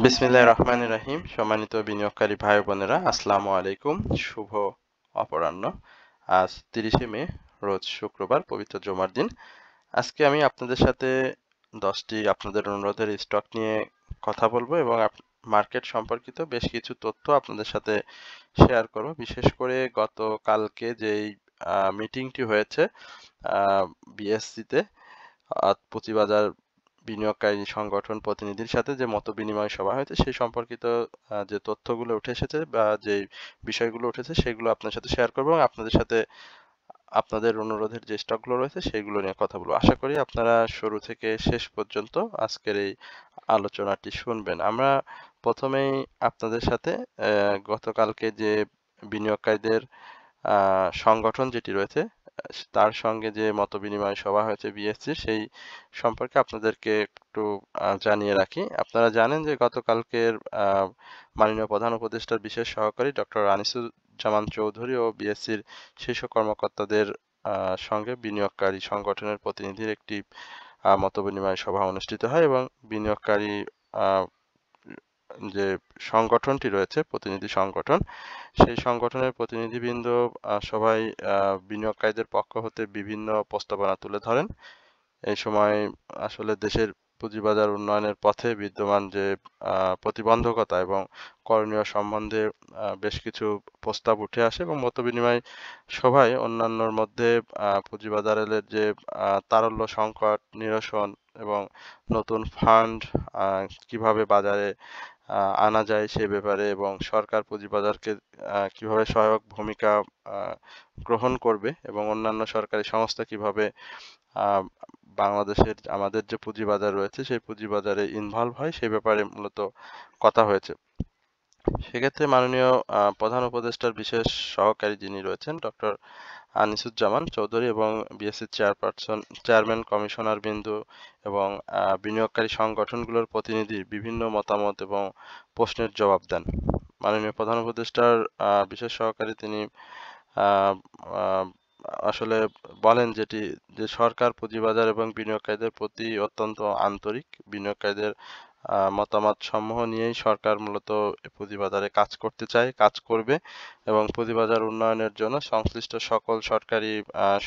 বিসমিল্লাহির রহমানির রহিম। সম্মানিত বিনিয়োগকারী ভাই বোনেরা, আসসালামু আলাইকুম। শুভ অপরাহ্ন। আজ 30শে মে, রোজ শুক্রবার, পবিত্র জুমার দিন। আজকে আমি আপনাদের সাথে 10টি আপনাদের অনুরোধের স্টক নিয়ে কথা বলবো এবং মার্কেট সম্পর্কিত বেশ কিছু তথ্য আপনাদের সাথে শেয়ার করব। বিশেষ করে গতকালকে যেই মিটিংটি হয়েছে বিএসসিতে, পুঁজিবাজার বিনিয়োগকারী সংগঠন প্রতিনিধির সাথে যে মতবিনিময় সভা হয়েছে সেই সম্পর্কিত যে তথ্যগুলো উঠে এসেছে বা যে বিষয়গুলো উঠেছে সেগুলো আপনার সাথে শেয়ার করবো এবং আপনাদের সাথে আপনাদের অনুরোধের যে স্টকগুলো রয়েছে সেগুলো নিয়ে কথা বলবো। আশা করি আপনারা শুরু থেকে শেষ পর্যন্ত আজকের এই আলোচনাটি শুনবেন। আমরা প্রথমেই আপনাদের সাথে গতকালকে যে বিনিয়োগকারীদের সংগঠন যেটি রয়েছে তার সঙ্গে যে মতবিনিময় সভা হয়েছে বিএসসির, সেই সম্পর্কে আপনাদেরকে একটু জানিয়ে রাখি। আপনারা জানেন যে গতকালকের মাননীয় প্রধান উপদেষ্টার বিশেষ সহকারী ডক্টর আনিসুজ্জামান চৌধুরী ও বিএসসির শীর্ষ কর্মকর্তাদের সঙ্গে বিনিয়োগকারী সংগঠনের প্রতিনিধির একটি মতবিনিময় সভা অনুষ্ঠিত হয় এবং বিনিয়োগকারী যে সংগঠনটি রয়েছে, প্রতিনিধি সংগঠন, সেই সংগঠনের প্রতিনিধিবৃন্দ সবাই বিনিয়োগকারীদের পক্ষ হতে বিভিন্ন প্রস্তাবনা তুলে ধরেন। এই সময় আসলে দেশের পুঁজিবাজার উন্নয়নের পথে বিদ্যমান যে প্রতিবন্ধকতা এবং করণীয় সম্বন্ধে বেশ কিছু প্রস্তাব উঠে আসে এবং মতবিনিময় সভায় অন্যান্যর মধ্যে পুঁজিবাজারের যে তারল্য সংকট নিরসন এবং নতুন ফান্ড কিভাবে বাজারে আনা যায় সে ব্যাপারে এবং সরকার পুঁজিবাজারকে কিভাবে সহায়ক ভূমিকা গ্রহণ করবে এবং অন্যান্য সরকারি সংস্থা কিভাবে বাংলাদেশের আমাদের যে পুঁজিবাজার রয়েছে সেই পুঁজিবাজারে ইনভলভ হয় সে ব্যাপারে মূলত কথা হয়েছে। সেক্ষেত্রে মাননীয় প্রধান উপদেষ্টার বিশেষ সহকারী যিনি রয়েছেন ডক্টর আনিসুজ্জামান চৌধুরী এবং বিএসসি চেয়ারম্যান কমিশনার বিন্দু এবং বিনিয়োগকারী সংগঠনগুলোর প্রতিনিধি বিভিন্ন মতামত এবং প্রশ্নের জবাব দেন। মাননীয় প্রধান উপদেষ্টার বিশেষ সহকারী তিনি আহ, আহ, আসলে বলেন যে সরকার পুঁজিবাজার এবং বিনিয়োগকারীদের প্রতি অত্যন্ত আন্তরিক। বিনিয়োগকারীদের মতামত সমূহ নিয়েই সরকার মূলত পুঁজিবাজারে কাজ করতে চায়, কাজ করবে এবং পুঁজিবাজার উন্নয়নের জন্য সংশ্লিষ্ট সকল সরকারি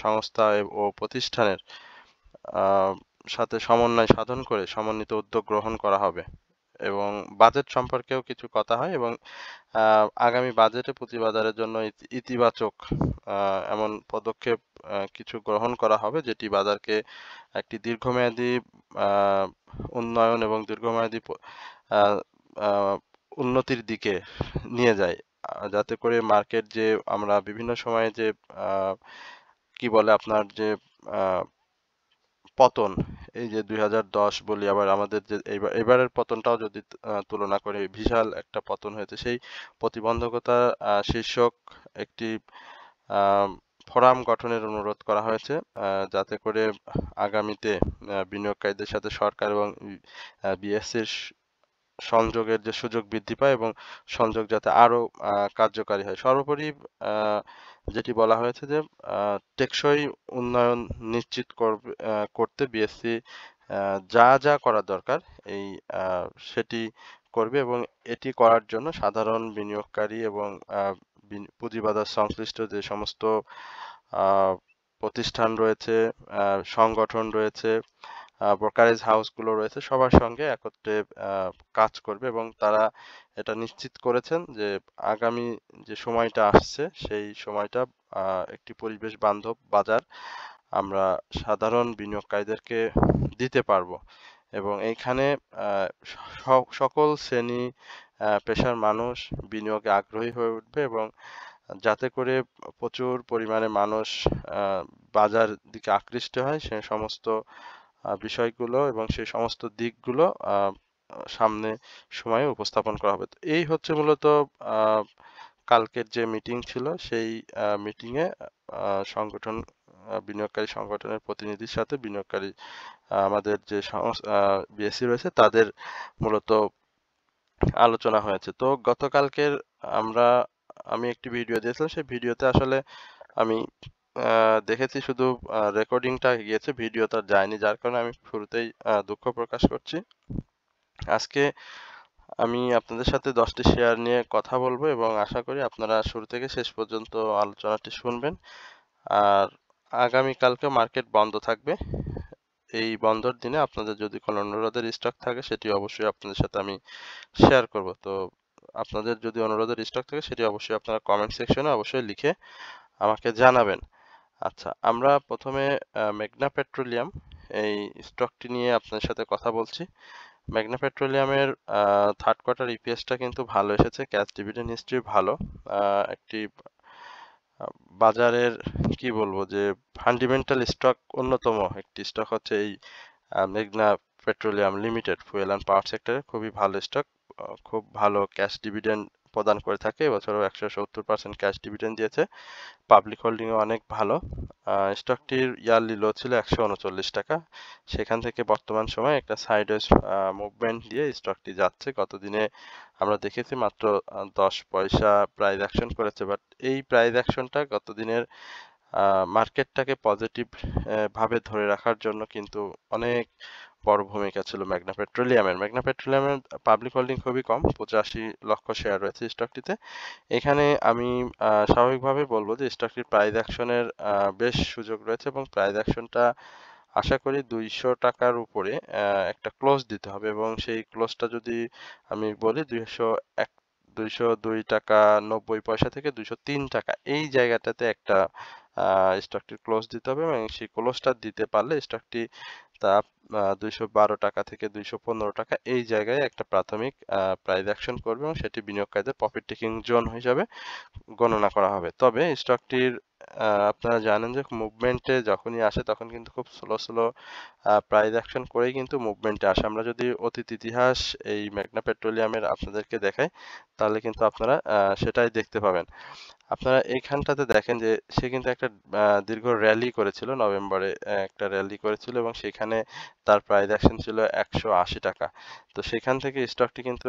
সংস্থা ও প্রতিষ্ঠানের আহ, সাথে সমন্বয় সাধন করে সমন্বিত উদ্যোগ গ্রহণ করা হবে এবং বাজেট সম্পর্কেও কিছু কথা হয় এবং আগামী বাজেটে পুঁজিবাজারের জন্য ইতিবাচক এমন পদক্ষেপ কিছু গ্রহণ করা হবে যেটি বাজারকে একটি দীর্ঘমেয়াদী আহ, উন্নয়ন এবং দীর্ঘমেয়াদী আহ, আহ, উন্নতির দিকে নিয়ে যায়, যাতে করে মার্কেট যে আমরা বিভিন্ন সময়ে যে কি বলে আপনার যে পতন, এই যে 2010 বলি, আবার আমাদের যে এবারের পতনটাও যদি তুলনা করে বিশাল একটা পতন হয়েছে, সেই প্রতিবন্ধকতা শীর্ষক একটি আহ, ফোরাম গঠনের অনুরোধ করা হয়েছে, যাতে করে আগামীতে বিনিয়োগকারীদের সাথে সরকার এবং বিএসসির সংযোগের যে সুযোগ বৃদ্ধি পায় এবং সংযোগ যাতে আরো কার্যকারী হয়। সর্বোপরি যেটি বলা হয়েছে যে টেকসই উন্নয়ন নিশ্চিত করতে বিএসসি যা যা করা দরকার এই সেটি করবে এবং এটি করার জন্য সাধারণ বিনিয়োগকারী এবং পুঁজিবাজার সংশ্লিষ্ট যে সমস্ত প্রতিষ্ঠান রয়েছে, সংগঠন রয়েছে, ব্রোকারেজ হাউসগুলো রয়েছে, সবার সঙ্গে একত্রে কাজ করবে এবং তারা এটা নিশ্চিত করেছেন যে আগামী যে সময়টা আসছে সেই সময়টা একটি পরিবেশ বান্ধব বাজার আমরা সাধারণ বিনিয়োগকারীদেরকে দিতে পারবো এবং এইখানে সকল শ্রেণী পেশার মানুষ বিনিয়োগে আগ্রহী হয়ে উঠবে এবং যাতে করে প্রচুর পরিমাণে মানুষ বাজার দিকে আকৃষ্ট হয় সে সমস্ত বিষয়গুলো এবং সেই সমস্ত দিকগুলো সামনে সময়ে উপস্থাপন করা হবে। তো এই হচ্ছে মূলত কালকের যে মিটিং ছিল সেই মিটিংয়ে সংগঠন বিনিয়োগকারী সংগঠনের প্রতিনিধির সাথে বিনিয়োগকারী আমাদের যে বিএসসি রয়েছে তাদের মূলত আলোচনা হয়েছে। তো গতকালকের আমি একটি ভিডিও দিয়েছিলাম, সেই ভিডিওতে আসলে আমি দেখেছি শুধু রেকর্ডিংটা গিয়েছে, ভিডিওটা যায়নি, যার কারণে আমি শুরুতেই দুঃখ প্রকাশ করছি। আজকে আমি আপনাদের সাথে 10টি শেয়ার নিয়ে কথা বলবো এবং আশা করি আপনারা শুরু থেকে শেষ পর্যন্ত আলোচনাটি শুনবেন। আর আগামীকালকে মার্কেট বন্ধ থাকবে। এই বন্ধর দিনে আপনাদের যদি কোনো অনুরোধের স্টক থাকে সেটি অবশ্যই আপনাদের সাথে আমি শেয়ার করব। তো আপনাদের যদি অনুরোধের স্টক থাকে সেটি অবশ্যই আপনারা কমেন্ট সেকশনে অবশ্যই লিখে আমাকে জানাবেন। আচ্ছা, আমরা প্রথমে মেঘনা পেট্রোলিয়াম এই স্টকটি নিয়ে আপনাদের সাথে কথা বলছি। মেঘনা পেট্রোলিয়ামের থার্ড কোয়ার্টার ইপিএসটা কিন্তু ভালো এসেছে, ক্যাশ ডিভিডেন্ড হিস্ট্রি ভালো। একটি বাজারের কি বলবো যে ফান্ডামেন্টাল স্টক অন্যতম একটি স্টক হচ্ছে এই মেঘনা petroleum limited. Fuel and power সেক্টরে খুবই ভালো স্টক, খুব ভালো ক্যাশ ডিভিডেন্ড প্রদান করে থাকে। এবছরও 170% ক্যাশ ডিভিডেন্ড দিয়েছে। পাবলিক হোল্ডিংও অনেক ভালো। স্টকটির ইয়ারলি লো ছিল 139 টাকা। সেখান থেকে বর্তমান সময়ে একটা সাইডওয়েজ মুভমেন্ট দিয়ে স্টকটি যাচ্ছে। গতদিনে আমরা দেখেছি মাত্র 10 পয়সা প্রাইস অ্যাকশন করেছে, বাট এই প্রাইস অ্যাকশনটা গতদিনের মার্কেটটাকে পজিটিভ ভাবে ধরে রাখার জন্য কিন্তু অনেক বড় ভূমিকা ছিল মেঘনা পেট্রোলিয়ামের। মেঘনা পেট্রোলিয়ামের পাবলিক হোল্ডিং খুবই কম, 85 লক্ষ শেয়ার রয়েছে স্টকটিতে। এখানে আমি স্বাভাবিকভাবে বলবো যে স্টকটির প্রাইস অ্যাকশনের বেশ সুযোগ রয়েছে এবং প্রাইস অ্যাকশনটা আশা করি 200 টাকার উপরে একটা ক্লোজ দিতে হবে এবং সেই ক্লোজটা যদি আমি বলি 202 টাকা 90 পয়সা থেকে 203 টাকা, এই জায়গাটাতে একটা স্টকটির ক্লোজ দিতে হবে এবং সেই ক্লোজটা দিতে পারলে স্টকটি তা 212 টাকা থেকে 215 টাকা এই জায়গায় একটা প্রাথমিক প্রাইস অ্যাকশন করবে এবং সেটি বিনিয়োগকারীদের প্রফিট টেকিং জোন হিসাবে গণনা করা হবে। তবে স্টকটির আপনারা জানেন যে মুভমেন্টে যখনই আসে তখন কিন্তু খুব স্লো স্লো প্রাইস অ্যাকশন করেই কিন্তু মুভমেন্টে আসে। আমরা যদি অতীত ইতিহাস এই মেঘনা পেট্রোলিয়ামের আপনাদেরকে দেখাই তাহলে কিন্তু আপনারা সেটাই দেখতে পাবেন। আপনারা এইখানটাতে দেখেন যে সে কিন্তু একটা দীর্ঘ র্যালি করেছিল নভেম্বরে, একটা র্যালি করেছিল এবং সেখানে তার প্রাইস অ্যাকশন ছিল 180 টাকা। তো সেখান থেকে স্টকটি কিন্তু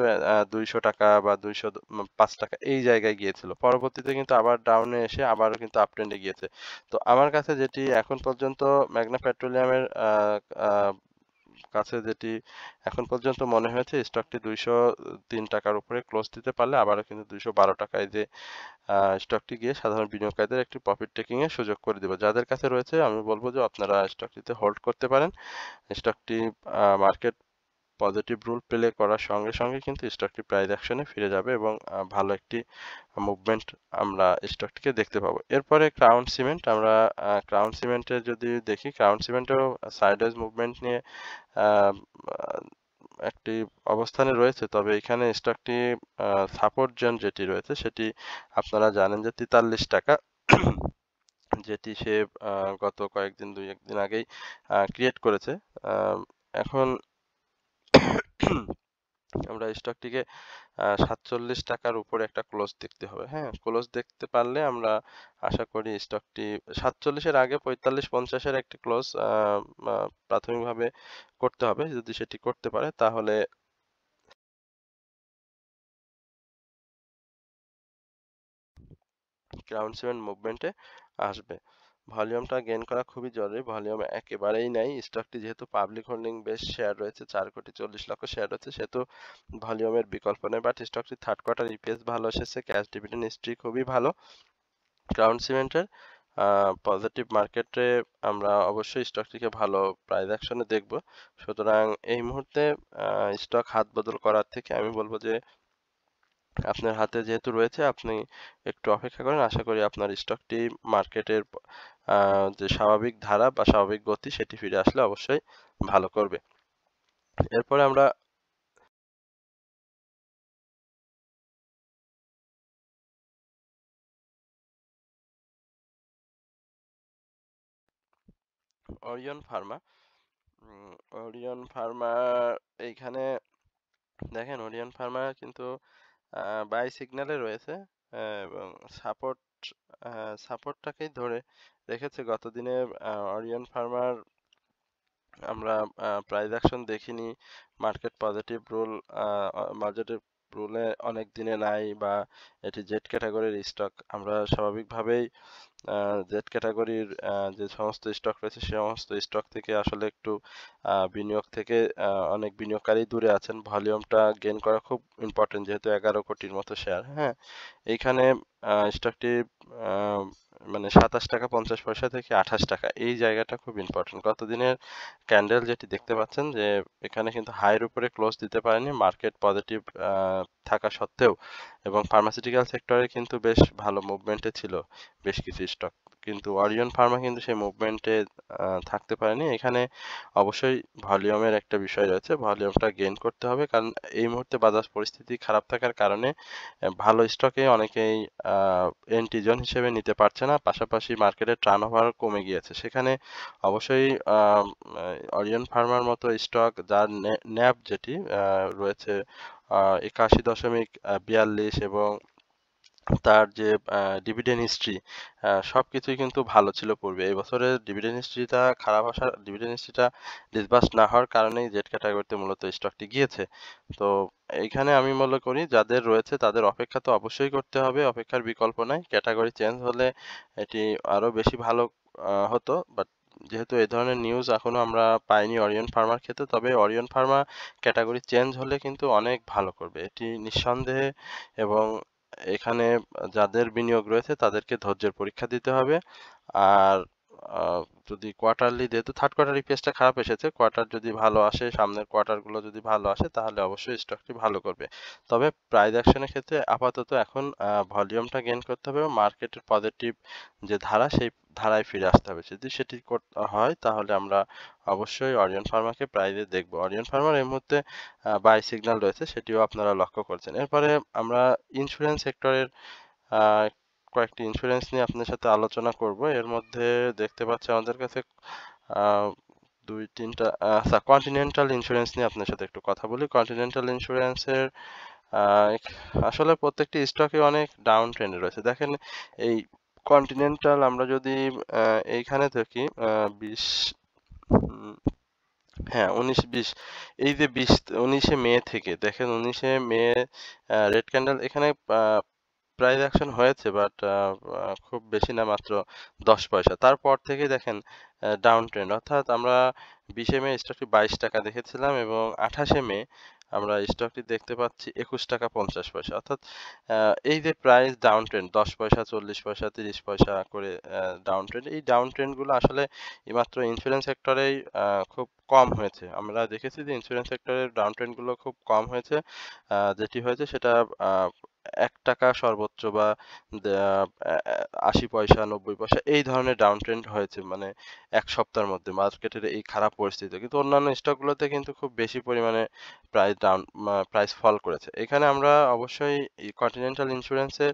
200 টাকা বা 205 টাকা এই জায়গায় গিয়েছিল। পরবর্তীতে কিন্তু আবার ডাউনে এসে আবারও কিন্তু আপ ট্রেন্ডে গিয়েছে। তো আমার কাছে যেটি এখন পর্যন্ত ম্যাগনা পেট্রোলিয়ামের কাছে যেটি এখন পর্যন্ত মনে হয়েছে স্টকটি 203 টাকার উপরে ক্লোজ দিতে পারলে আবারও কিন্তু 212 টাকায় যে স্টকটি গিয়ে সাধারণ বিনিয়োগকারীদের একটি প্রফিট টেকিং এর সুযোগ করে দেবে। যাদের কাছে রয়েছে আমি বলবো যে আপনারা স্টকটিতে হোল্ড করতে পারেন। স্টকটি মার্কেট পজিটিভ রুল প্লে করার সঙ্গে সঙ্গে কিন্তু স্টকটি প্রাইস অ্যাকশনে ফিরে যাবে এবং ভালো একটি মুভমেন্ট আমরা স্টকটিকে দেখতে পাবো। এরপরে ক্রাউন সিমেন্ট, আমরা ক্রাউন সিমেন্টের যদি দেখি, ক্রাউন সিমেন্টেও সাইডওয়েজ মুভমেন্ট নিয়ে আহ, একটি অবস্থানে রয়েছে। তবে এখানে স্টকটি সাপোর্ট জোন যেটি রয়েছে সেটি আপনারা জানেন যে 43 টাকা, যেটি সে গত কয়েকদিন 1 দিন আগেই ক্রিয়েট করেছে। এখন আমরা স্টকটিকে 47 টাকার উপরে একটা ক্লোজ দেখতে হবে। হ্যাঁ, ক্লোজ দেখতে পারলে আমরা আশা করি স্টকটি 47-এর আগে 45-50-এর একটি ক্লোজ প্রাথমিকভাবে করতে হবে। যদি সেটি করতে পারে তাহলে ক্রাউন সিমেন্ট মুভমেন্টে আসবে। ভলিউমটা গেইন করা খুবই জরুরি, ভলিউম একেবারেই নাই। স্টকটি যেহেতু পাবলিক হোল্ডিং বেশ শেয়ার রয়েছে, 4,40,00,000 শেয়ার রয়েছে, সেহেতু ভলিউমের বিকল্প নেই। বাট স্টকটি থার্ড কোয়ার্টার ইপিএস ভালো এসেছে, ক্যাশ ডিভিডেন্ড হিস্ট্রি খুবই ভালো ক্রাউন সিমেন্টের। পজিটিভ মার্কেটে আমরা অবশ্যই স্টকটিকে ভালো প্রাইস অ্যাকশনে দেখব। সুতরাং এই মুহূর্তে স্টক হাত বদল করার থেকে আমি বলবো যে আপনার হাতে যেহেতু রয়েছে আপনি একটু অপেক্ষা করেন। আশা করি আপনার স্টকটি মার্কেটের যে স্বাভাবিক ধারা বা স্বাভাবিক গতি সেটি ফিরে আসলে অবশ্যই ভালো করবে। এরপরে আমরা ওরিয়ন ফার্মা, ওরিয়ন ফার্মা এইখানে দেখেন ওরিয়ন ফার্মা কিন্তু বাই সিগন্যালে রয়েছে এবং সাপোর্ট সাপোর্টটাকেই ধরে রেখেছে। গতদিনে ওরিয়ন ফার্মার আমরা প্রাইস অ্যাকশন দেখিনি। মার্কেট পজিটিভ রুল পজিটিভ রুলে অনেক দিনে নাই বা এটি জেড ক্যাটাগরির স্টক। আমরা স্বাভাবিকভাবেই জেড ক্যাটাগরির যে সমস্ত স্টক রয়েছে সে সমস্ত স্টক থেকে আসলে একটু বিনিয়োগ থেকে অনেক বিনিয়োগকারী দূরে আছেন। ভলিউমটা গেইন করা খুব ইম্পর্টেন্ট, যেহেতু 11 কোটির মতো শেয়ার। হ্যাঁ, এইখানে স্টকটি আহ, মানে 27 টাকা 50 পয়সা থেকে 28 টাকা, এই জায়গাটা খুব ইম্পর্টেন্ট। গত দিনের ক্যান্ডেল যেটি দেখতে পাচ্ছেন যে এখানে কিন্তু হাইয়ের উপরে ক্লোজ দিতে পারেনি, মার্কেট পজিটিভ থাকা সত্ত্বেও, এবং ফার্মাসিউটিক্যাল সেক্টরে কিন্তু বেশ ভালো মুভমেন্টে ছিল বেশ কিছু স্টক, কিন্তু অরিয়ন ফার্মা কিন্তু সেই মুভমেন্টে থাকতে পারেনি। এখানে অবশ্যই ভলিউমের একটা বিষয় রয়েছে, ভলিউমটা গেইন করতে হবে, কারণ এই মুহূর্তে বাজার পরিস্থিতি খারাপ থাকার কারণে ভালো স্টকে অনেকেই এন্ট্রি জোন হিসেবে নিতে পারছে না, পাশাপাশি মার্কেটের টার্নওভার কমে গিয়েছে। সেখানে অবশ্যই অরিয়ন ফার্মার মতো স্টক যার ন্যাব যেটি রয়েছে 81.42 এবং তার যে ডিভিডেন্ড হিস্ট্রি সবকিছুই কিন্তু ভালো ছিল পূর্বে। এই বছরের ডিভিডেন্ড হিস্ট্রিটা খারাপ আসার, ডিভিডেন্ড হিস্ট্রিটা ডিসবার্স না হওয়ার কারণেই জেড ক্যাটাগরিতে মূলত স্টকটি গিয়েছে। তো এইখানে আমি মনে করি যাদের রয়েছে তাদের অপেক্ষা তো অবশ্যই করতে হবে, অপেক্ষার বিকল্প নাই। ক্যাটাগরি চেঞ্জ হলে এটি আরো বেশি ভালো হতো, বাট যেহেতু এই ধরনের নিউজ এখনো আমরা পাইনি অরিয়ন ফার্মার ক্ষেত্রে, তবে অরিয়ন ফার্মা ক্যাটাগরি চেঞ্জ হলে কিন্তু অনেক ভালো করবে এটি নিঃসন্দেহে। এবং এখানে যাদের বিনিয়োগ রয়েছে তাদেরকে ধৈর্যের পরীক্ষা দিতে হবে। আর আহ, যদি কোয়ার্টারলি, যেহেতু থার্ড কোয়ার্টার ইপিএসটা খারাপ এসেছে, কোয়ার্টার যদি ভালো আসে, সামনের কোয়ার্টারগুলো যদি ভালো আসে, তাহলে অবশ্যই স্টকটি ভালো করবে। তবে প্রাইস অ্যাকশনের ক্ষেত্রে আপাতত এখন ভলিউমটা গেইন করতে হবে, মার্কেটের পজিটিভ যে ধারা সেই ধারায় ফিরে আসতে হবে। যদি সেটি হয় তাহলে আমরা অবশ্যই অরিয়ন ফার্মাকে প্রাইজে দেখবো। অরিয়ন ফার্মার এই মুহূর্তে বাই সিগন্যাল রয়েছে, সেটিও আপনারা লক্ষ্য করছেন। এরপরে আমরা ইন্স্যুরেন্স সেক্টরের আহ, কয়েকটি ইন্স্যুরেন্স নিয়ে আপনাদের সাথে আলোচনা করব। এর মধ্যে দেখতে পাচ্ছি আমাদের কাছে আহ, দুই তিনটা, আচ্ছা, কন্টিনেন্টাল ইন্স্যুরেন্স নিয়ে আপনার সাথে একটু কথা বলি। কন্টিনেন্টাল ইন্স্যুরেন্সের আহ, আসলে প্রত্যেকটি স্টকে অনেক ডাউন ট্রেন্ডে রয়েছে। দেখেন এই কন্টিনেন্টাল, আমরা যদি এইখানে থাকি 20, হ্যাঁ 19-20, এই যে 19শে মে থেকে দেখেন, 19শে মে রেড ক্যান্ডেল এখানে প্রাইস অ্যাকশন হয়েছে, বাট খুব বেশি না, মাত্র 10 পয়সা। তারপর থেকে দেখেন ডাউন ট্রেন্ড, অর্থাৎ আমরা 20শে মে স্টকটি 22 টাকা দেখেছিলাম এবং 28শে মে আমরা স্টকটি দেখতে পাচ্ছি 21 টাকা 50 পয়সা, অর্থাৎ এই যে প্রাইস ডাউন ট্রেন্ড, 10 পয়সা 40 পয়সা 30 পয়সা করে ডাউন ট্রেন্ড, এই ডাউন ট্রেন্ডগুলো আসলে এইমাত্র ইন্স্যুরেন্স সেক্টরেই খুব কম হয়েছে। আমরা দেখেছি যে ইন্স্যুরেন্স সেক্টরের ডাউন ট্রেন্ডগুলো খুব কম হয়েছে। যেটি হয়েছে সেটা 1 টাকা সর্বোচ্চ, বা 80 পয়সা 90 পয়সা, এই ধরনের ডাউন ট্রেন্ড হয়েছে, মানে এক সপ্তাহের মধ্যে মার্কেটের এই খারাপ পরিস্থিতি। কিন্তু অন্যান্য স্টকগুলোতে কিন্তু খুব বেশি পরিমাণে প্রাইস ফল করেছে। এখানে আমরা অবশ্যই এই কন্টিনেন্টাল ইন্স্যুরেন্সে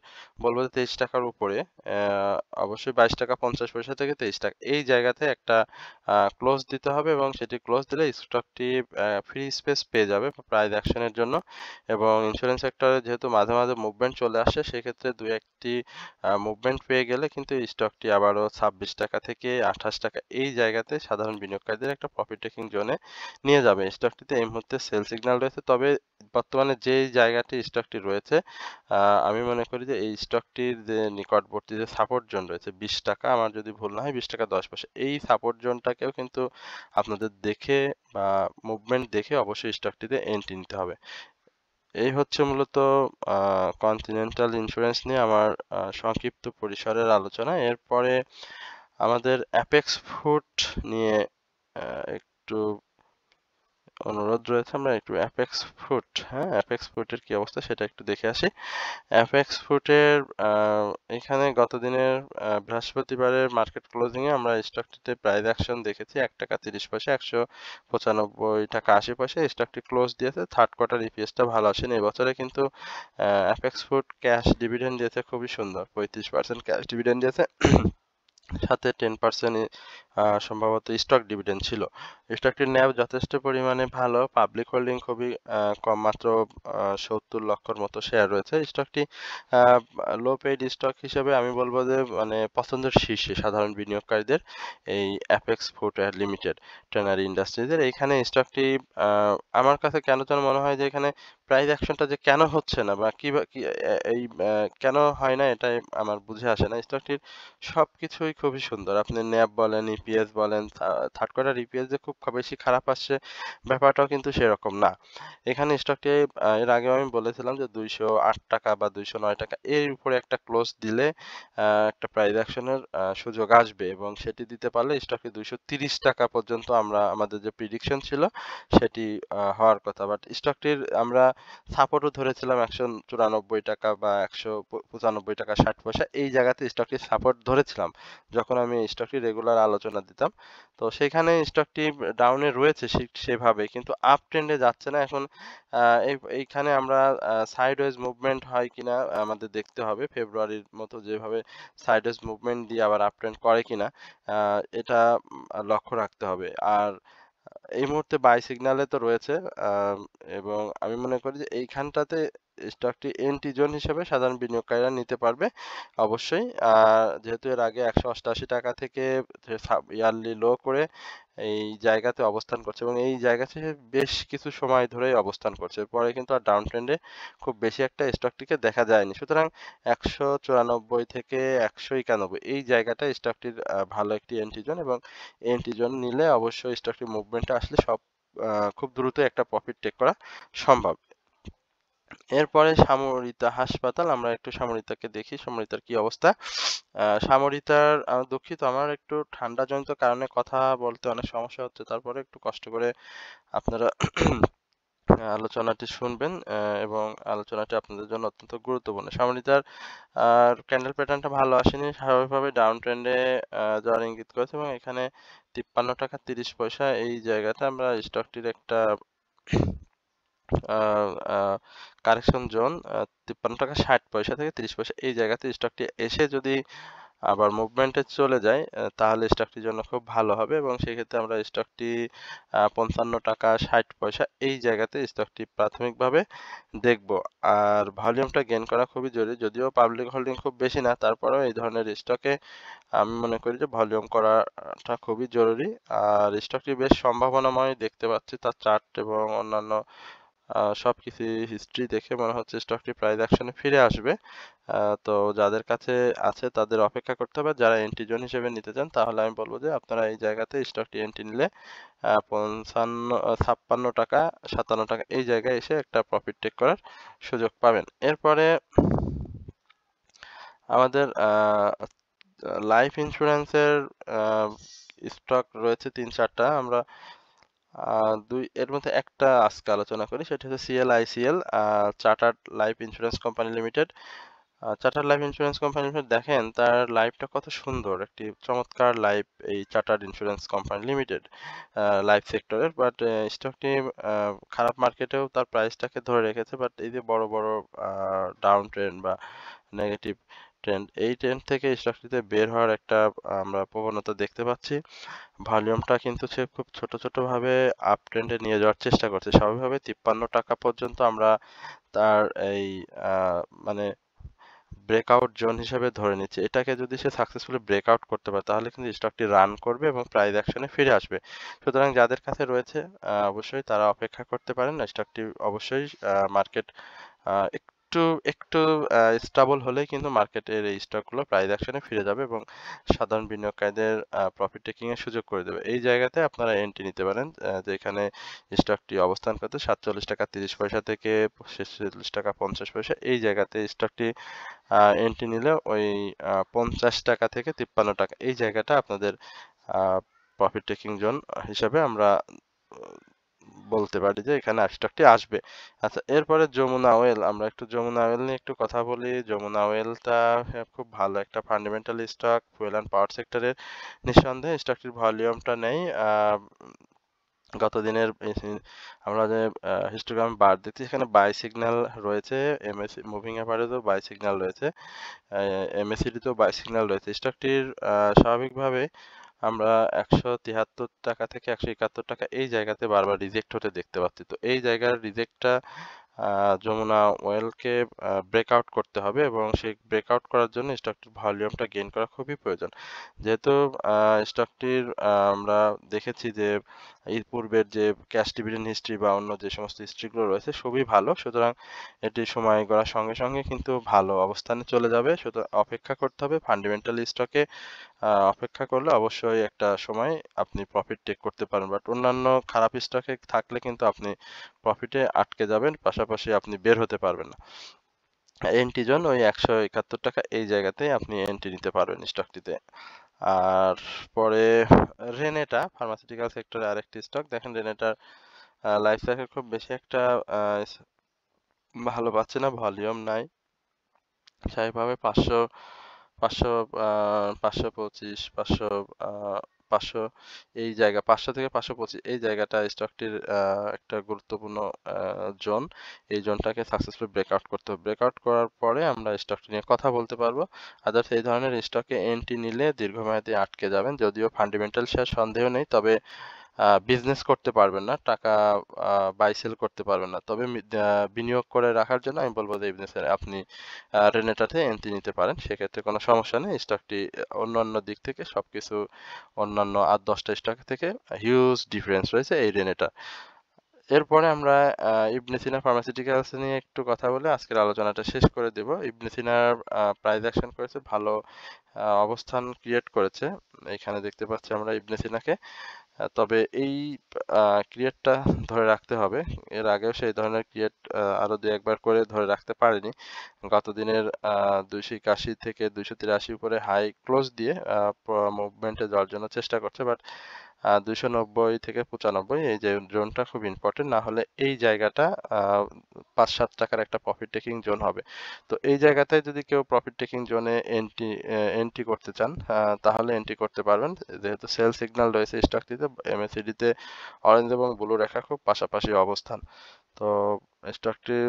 বলবো যে 23 টাকার উপরে, অবশ্যই 22 টাকা 50 পয়সা থেকে 23 টাকা, এই জায়গাতে একটা ক্লোজ দিতে হবে, এবং সেটি ক্লোজ দিলে স্টকটি ফ্রি স্পেস পেয়ে যাবে প্রাইস অ্যাকশনের জন্য। এবং ইন্স্যুরেন্স সেক্টরে যেহেতু মাঝে মাঝে মুভমেন্ট চলে আসে, সেক্ষেত্রে দুই একটি মুভমেন্ট পেয়ে গেলে কিন্তু এই স্টকটি আবারও 26 টাকা থেকে 28 টাকা, এই জায়গাতে সাধারণ বিনিয়োগকারীদের একটা প্রফিট টেকিং জোনে নিয়ে যাবে। স্টকটিতে এই মুহূর্তে সেল সিগন্যাল রয়েছে, তবে বর্তমানে যে জায়গাটি স্টকটি রয়েছে, আমি মনে করি যে এই স্টকটির যে নিকটবর্তী যে সাপোর্ট জোন রয়েছে 20 টাকা, আমার যদি ভুল না হয় 20 টাকা 10 পয়সা, এই সাপোর্ট জোনটাকেও কিন্তু আপনাদের দেখে বা মুভমেন্ট দেখে অবশ্যই স্টকটিতে এন্ট্রি নিতে হবে। এই হচ্ছে মূলত কন্টিনেন্টাল ইন্স্যুরেন্স নিয়ে আমার সংক্ষিপ্ত পরিসরের আলোচনা। এরপরে আমাদের অ্যাপেক্স ফুড নিয়ে একটু অনুরোধ রয়েছে, আমরা একটু অ্যাপেক্স ফুড, হ্যাঁ অ্যাপেক্স ফুডের কি অবস্থা সেটা একটু দেখে আসি। অ্যাপেক্স ফুডের এখানে গত দিনের বৃহস্পতিবারের মার্কেট ক্লোজিংয়ে আমরা স্টকটিতে প্রাইস অ্যাকশন দেখেছি 1 টাকা 30 পয়সা, 195 টাকা 80 পয়সা স্টকটি ক্লোজ দিয়েছে। থার্ড কোয়ার্টার ইপিএসটা ভালো আসেনি এবছরে, কিন্তু অ্যাপেক্স ফুড ক্যাশ ডিভিডেন্ড দিয়েছে খুবই সুন্দর, 35% ক্যাশ ডিভিডেন্ড দিয়েছে, সাথে 10% সম্ভবত স্টক ডিভিডেন্ড ছিল। স্টকটির ন্যাভ যথেষ্ট পরিমাণে ভালো, পাবলিক হোল্ডিং খুবই কম, মাত্র ৭০ লক্ষর মতো শেয়ার রয়েছে। স্টকটি লো পেইড স্টক হিসেবে আমি বলবো যে মানে পছন্দের শীর্ষে সাধারণ বিনিয়োগকারীদের এই অ্যাপেক্স ফুটওয়্যার লিমিটেড, ট্যানারি ইন্ডাস্ট্রিজের এইখানে স্টকটি আমার কাছে কেন যেন মনে হয় যে এখানে প্রাইস অ্যাকশনটা যে কেন হচ্ছে না বা এই কেন হয় না এটাই আমার বুঝে আসে না। স্টকটির সবকিছুই খুবই সুন্দর। আপনি ন্যাব বলেন, ইপিএস বলেন, থার্ড কোয়ার্টার ইপিএস যে খুব বেশি খারাপ আসছে ব্যাপারটাও কিন্তু সেরকম না। এখানে স্টকটি এর আগেও আমি বলেছিলাম যে 208 টাকা বা 209 টাকা এর উপরে একটা ক্লোজ দিলে একটা প্রাইস অ্যাকশনের সুযোগ আসবে এবং সেটি দিতে পারলে স্টকটি 230 টাকা পর্যন্ত আমরা আমাদের যে প্রিডিকশন ছিল সেটি হওয়ার কথা। বাট স্টকটির আমরা সাপোর্টও ধরেছিলাম 194 টাকা বা 195 টাকা 60 পয়সা, এই জায়গাতে স্টকটি সাপোর্ট ধরেছিলাম যখন আমি স্টকটি রেগুলার আলোচনা দিতাম। তো সেখানে স্টকটি ডাউনে রয়েছে সেভাবে, কিন্তু আপ ট্রেন্ডে যাচ্ছে না এখন। এইখানে আমরা সাইডওয়েজ মুভমেন্ট হয় কিনা আমাদের দেখতে হবে, ফেব্রুয়ারির মতো যেভাবে সাইডওয়েজ মুভমেন্ট দিয়ে আবার আপ ট্রেন্ড করে কিনা এটা লক্ষ্য রাখতে হবে। আর এই মুহূর্তে বাই সিগন্যালে তো রয়েছে, আম, এবং আমি মনে করি যে এইখানটাতে স্টকটি এন্ট্রি জোন হিসেবে সাধারণ বিনিয়োগকারীরা নিতে পারবে অবশ্যই। যেহেতু এর আগে 188 টাকা থেকে ইয়ারলি লো করে এই জায়গাতে অবস্থান করছে এবং এই জায়গা থেকে বেশ কিছু সময় ধরেই অবস্থান করছে, পরে কিন্তু আর ডাউন ট্রেন্ডে খুব বেশি একটা স্টকটিকে দেখা যায়নি। সুতরাং 194 থেকে 191 এই জায়গাটা স্টকটির ভালো একটি এন্ট্রি জোন এবং এন্ট্রি জোন নিলে অবশ্যই স্টকটির মুভমেন্টে আসলে খুব দ্রুত একটা প্রফিট টেক করা সম্ভব। এরপরে সামরিতা হাসপাতাল, আমরা একটু সামরিতাকে দেখি সামরিতার কি অবস্থা। সামরিতার দুঃখিত, আমার একটু ঠান্ডা জনিত কারণে কথা বলতে অনেক সমস্যা হচ্ছে, তারপরে একটু কষ্ট করে আপনারা আলোচনাটি শুনবেন এবং আলোচনাটি আপনাদের জন্য অত্যন্ত গুরুত্বপূর্ণ। সামরিতার ক্যান্ডেল প্যাটার্নটা ভালো আসেনি, স্বাভাবিকভাবে ডাউন ট্রেন্ডে যাওয়ার ইঙ্গিত করেছে এবং এখানে 53 টাকা 30 পয়সা এই জায়গাতে আমরা স্টকটির একটা কারেকশন জোন 53 টাকা 60 পয়সা থেকে 30 পয়সা এই জায়গাতে স্টকটি এসে যদি আবার মুভমেন্টে চলে যায় তাহলে স্টকটির জন্য খুব ভালো হবে এবং সেক্ষেত্রে আমরা স্টকটি 55 টাকা 60 পয়সা এই জায়গাতে স্টকটি প্রাথমিকভাবে দেখব। আর ভলিউমটা গেইন করা খুবই জরুরি, যদিও পাবলিক হোল্ডিং খুব বেশি না, তারপরেও এই ধরনের স্টকে আমি মনে করি যে ভলিউম করাটা খুবই জরুরি। আর স্টকটি বেশ সম্ভাবনাময় দেখতে পাচ্ছি, তার চার্ট এবং অন্যান্য সবকিছু হিস্ট্রি দেখে মনে হচ্ছে স্টকটি প্রাইস অ্যাকশনে ফিরে আসবে। তো যাদের কাছে আছে তাদের অপেক্ষা করতে হবে, যারা এন্ট্রি জোন হিসেবে নিতে চান তাহলে আমি বলবো যে আপনারা এই জায়গাতে স্টকটি এন্ট্রি নিলে 56 টাকা 57 টাকা এই জায়গায় এসে একটা প্রফিট টেক করার সুযোগ পাবেন। এরপরে আমাদের লাইফ ইন্স্যুরেন্সের স্টক রয়েছে 3-4টা, আমরা এর মধ্যে একটা আজকে আলোচনা করি, সেটা হচ্ছে সিএলআইসিএল, chartered life insurance company limited. Chartered life insurance company limited, দেখেন তার লাইফটা কত সুন্দর, একটি চমৎকার লাইফ এই chartered insurance company limited life সেক্টরের। বাট স্টকটি খারাপ মার্কেটেও তার প্রাইসটাকে ধরে রেখেছে, বাট এই যে বড় বড় ডাউন ট্রেন্ড বা নেগেটিভ ট্রেন্ড, এই ট্রেন্ড থেকে স্টকটিতে বের হওয়ার একটা আমরা প্রবণতা দেখতে পাচ্ছি। ভলিউমটা কিন্তু সে খুব ছোট ছোট ভাবে আপ ট্রেন্ডে নিয়ে যাওয়ার চেষ্টা করছে, স্বাভাবিকভাবে 53 টাকা পর্যন্ত আমরা তার এই মানে ব্রেকআউট জোন হিসেবে ধরে নিচ্ছি। এটাকে যদি সে সাকসেসফুলি ব্রেকআউট করতে পারে তাহলে কিন্তু স্টকটি রান করবে এবং প্রাইস অ্যাকশনে ফিরে আসবে। সুতরাং যাদের কাছে রয়েছে অবশ্যই তারা অপেক্ষা করতে পারেন। স্টকটি অবশ্যই মার্কেট একটু একটু স্টেবল হলেই কিন্তু মার্কেটের এই স্টকগুলো প্রাইস অ্যাকশনে ফিরে যাবে এবং সাধারণ বিনিয়োগকারীদের প্রফিট টেকিং এর সুযোগ করে দেবে। এই জায়গাতে আপনারা এন্ট্রি নিতে পারেন, যেখানে স্টকটি অবস্থান করতে 47 টাকা 30 পয়সা থেকে 46 টাকা 50 পয়সা এই জায়গাতে স্টকটি এন্ট্রি নিলে ওই 50 টাকা থেকে 53 টাকা এই জায়গাটা আপনাদের প্রফিট টেকিং জোন হিসাবে আমরা বলতে পারি যে এখানে স্টকটি আসবে। আচ্ছা, এরপরে যমুনা অয়েল, আমরা একটু যমুনা অয়েল নিয়ে একটু কথা বলি। যমুনা অয়েলটা খুব ভালো একটা fundamental stock, fuel and power সেক্টরের। নিঃসন্দেহে স্টকটির ভলিউমটা নেই, গত দিনের আমরা যে হিস্টোগ্রাম বার দেখছি সেখানে বাই সিগন্যাল রয়েছে, এমএসি মুভিং অ্যাভারেজও বাই সিগন্যাল রয়েছে, এমএসিডি তেও বাই সিগন্যাল রয়েছে। স্টকটির স্বাভাবিকভাবে আমরা 173 টাকা থেকে 171 টাকা এই জায়গাতে বারবার রিজেক্ট হতে দেখতে পাচ্ছি। তো এই জায়গার রিজেক্টটা যমুনা ওয়েলকে ব্রেকআউট করতে হবে এবং সেই ব্রেকআউট করার জন্য স্টকটির ভলিউমটা গেইন করা খুবই প্রয়োজন। যেহেতু স্টকটির আমরা দেখেছি যে এর পূর্বের যে ক্যাশ ডিভিডেন্ড হিস্ট্রি বা অন্য যে সমস্ত হিস্ট্রিগুলো রয়েছে সবই ভালো, সুতরাং এটি সময় গড়ার সঙ্গে সঙ্গে কিন্তু ভালো অবস্থানে চলে যাবে। সুতরাং অপেক্ষা করতে হবে। ফান্ডামেন্টাল স্টকে অপেক্ষা করলে অবশ্যই একটা সময় আপনি প্রফিট টেক করতে পারেন, বাট অন্যান্য খারাপ স্টকে থাকলে কিন্তু আপনি প্রফিটে আটকে যাবেন, পাশাপাশি আপনি বের হতে পারবেন না। এন্ট্রি জোন ওই 171 টাকা এই জায়গাতেই আপনি এন্ট্রি নিতে পারবেন স্টকটিতে। আর পরে রেনেটা ফার্মাসিউটিক্যাল সেক্টরে আরেকটি স্টক। দেখেন রেনেটার লাইফ সাইকেল খুব বেশি একটা ভালো পাচ্ছে না, ভলিউম নাই। স্বাভাবিকভাবে 500 500 525 500 500 এই জায়গা 500 থেকে 525 এই জায়গাটা স্টকটির একটা গুরুত্বপূর্ণ জোন। এই জোনটাকে সাকসেসফুলি ব্রেকআউট করতে হবে। ব্রেকআউট করার পরে আমরা স্টকটি নিয়ে কথা বলতে পারবো। আদার্স এই ধরনের স্টকে এন্ট্রি নিলে দীর্ঘমেয়াদী আটকে যাবেন। যদিও ফান্ডামেন্টাল শেয়ার সন্দেহ নেই, তবে বিজনেস করতে পারবেন না, টাকা বাই সেল করতে পারবেন না। তবে বিনিয়োগ করে রাখার জন্য আমি বলবো যে আপনি রেনেটাতে এন্ট্রি নিতে পারেন, সেক্ষেত্রে কোনো সমস্যা নেই। স্টকটি অন্যান্য দিক থেকে সবকিছু অন্যান্য 8-10টা স্টক থেকে হিউজ ডিফারেন্স রয়েছে এই রেনেটা। এরপরে আমরা ইবনে সিনা ফার্মাসিউটিক্যালস নিয়ে একটু কথা বলে আজকের আলোচনাটা শেষ করে দেব। ইবনে সিনার প্রাইস অ্যাকশন করেছে, ভালো অবস্থান ক্রিয়েট করেছে। এখানে দেখতে পাচ্ছি আমরা ইবনে সিনাকে। তবে এই ক্রিয়েটটা ধরে রাখতে হবে। এর আগেও সেই ধরনের ক্রিয়েট আরো 2-1 বার করে ধরে রাখতে পারেনি। গত দিনের 281 থেকে 283 উপরে হাই ক্লোজ দিয়ে মুভমেন্টে যাওয়ার জন্য চেষ্টা করছে, বাট 290 থেকে 95 এই যে জোনটা খুব ইম্পর্টেন্ট, না হলে এই জায়গাটা 5-7 টাকার একটা প্রফিট টেকিং জোন হবে। তো এই জায়গাতে যদি কেউ প্রফিট টেকিং জোনে এন্ট্রি করতে চান তাহলে এন্ট্রি করতে পারবেন, যেহেতু সেল সিগন্যাল রয়েছে স্টকটিতে। এমএসিডিতে অরেঞ্জ এবং ব্লু রেখা খুব পাশাপাশি অবস্থান। তো স্টকটির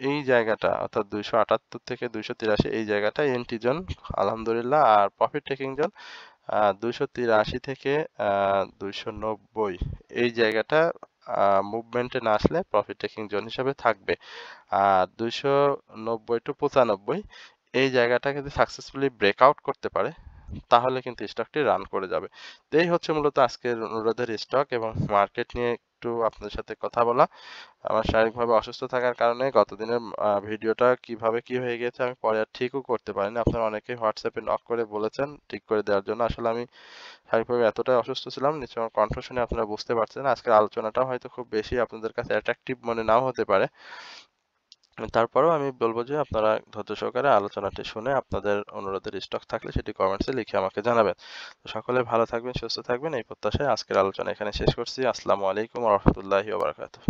এই জায়গাটা অর্থাৎ 278 থেকে 283 এই জায়গাটা এন্ট্রি জোন আলহামদুলিল্লাহ। আর প্রফিট টেকিং জোন 283 থেকে 290 এই জায়গাটা মুভমেন্টে না আসলে প্রফিট টেকিং জোন হিসাবে থাকবে। আর 290 টু 95 এই জায়গাটা যদি সাকসেসফুলি ব্রেকআউট করতে পারে তাহলে কিন্তু স্টকটি রান করে যাবে। তো এই হচ্ছে মূলত আজকের অনুরোধের স্টক এবং মার্কেট নিয়ে একটু আপনাদের সাথে কথা বলা। আমার শারীরিকভাবে অসুস্থ থাকার কারণে গতদিনের ভিডিওটা কিভাবে কি হয়ে গেছে আমি পরে আর ঠিকও করতে পারিনি। আপনারা অনেকেই হোয়াটসঅ্যাপে নক করে বলেছেন ঠিক করে দেওয়ার জন্য। আসলে আমি শারীরিকভাবে এতটাই অসুস্থ ছিলাম, নিশ্চয়ই আমার কণ্ঠ শুনে আপনারা বুঝতে পারছেন। আজকের আলোচনাটাও হয়তো খুব বেশি আপনাদের কাছে অ্যাট্রাকটিভ মনে নাও হতে পারে। তারপরেও আমি বলবো যে আপনারা ধৈর্য সহকারে আলোচনাটি শুনে আপনাদের অনুরোধের স্টক থাকলে সেটি কমেন্টসে লিখে আমাকে জানাবেন। তো সকলে ভালো থাকবেন, সুস্থ থাকবেন এই প্রত্যাশায় আজকের আলোচনা এখানে শেষ করছি। আসসালামু আলাইকুম ওয়া রাহমাতুল্লাহি ওয়া বারাকাতুহু।